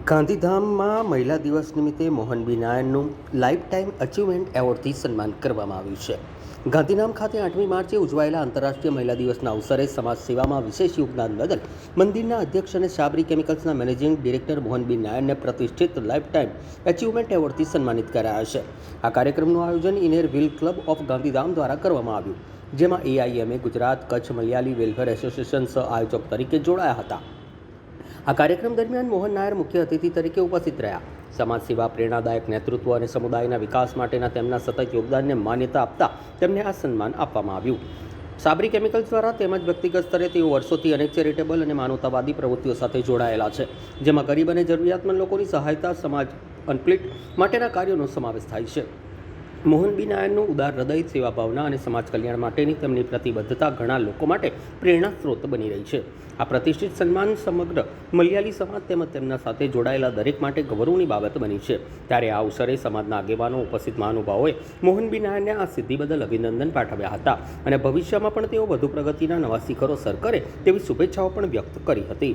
ગાંધીધામમાં મહિલા દિવસ નિમિત્તે મોહનબી નાયરનું લાઈફ ટાઈમ અચીવમેન્ટ એવોર્ડથી સન્માન કરવામાં આવ્યું છે. ગાંધીધામ ખાતે 8મી માર્ચે ઉજવાયેલા આંતરરાષ્ટ્રીય મહિલા દિવસના અવસરે સમાજ સેવામાં વિશેષ યોગદાન બદલ મંદિરના અધ્યક્ષ અને સાબરી કેમિકલ્સના મેનેજિંગ ડિરેક્ટર મોહનબી નાયરને પ્રતિષ્ઠિત લાઈફ ટાઈમ અચીવમેન્ટ એવોર્ડથી સન્માનિત કરાયા છે. આ કાર્યક્રમનું આયોજન ઇનેર વ્હીલ ક્લબ ઓફ ગાંધીધામ દ્વારા કરવામાં આવ્યું, જેમાં AIMA Gujarat Kutch Malayali welfare association સહ આયોજક તરીકે જોડાયા હતા. આ કાર્યક્રમ દરમિયાન મોહન નાયર મુખ્ય અતિથિ તરીકે ઉપસ્થિત રહ્યા. સમાજ સેવા, પ્રેરણાદાયક નેતૃત્વ અને સમુદાયના વિકાસ માટેના તેમના સતત યોગદાનને માન્યતા આપતા તેમને આ સન્માન આપવામાં આવ્યું. સાબરી કેમિકલ્સ દ્વારા તેમજ વ્યક્તિગત સ્તરે તેઓ વર્ષોથી અનેક ચેરિટેબલ અને માનવતાવાદી પ્રવૃત્તિઓ સાથે જોડાયેલા છે, જેમાં ગરીબ અને જરૂરિયાતમંદ લોકોની સહાયતા, સમાજ અનપ્લિટ માટેના કાર્યોનો સમાવેશ થાય છે. મોહનબી નાયરનું ઉદાર હૃદય, સેવા ભાવના અને સમાજ કલ્યાણ માટેની તેમની પ્રતિબદ્ધતા ઘણા લોકો માટે પ્રેરણા સ્ત્રોત બની રહી છે. આ પ્રતિષ્ઠિત સન્માન સમગ્ર મલયાલી સમાજ તેમજ તેમના સાથે જોડાયેલા દરેક માટે ગૌરવની બાબત બની છે. ત્યારે આ અવસરે સમાજના આગેવાનો, ઉપસ્થિત મહાનુભાવોએ મોહનબી નાયરને આ સિદ્ધિ બદલ અભિનંદન પાઠવ્યા હતા અને ભવિષ્યમાં પણ તેઓ વધુ પ્રગતિના નવા શિખરો સર કરે તેવી શુભેચ્છાઓ પણ વ્યક્ત કરી હતી.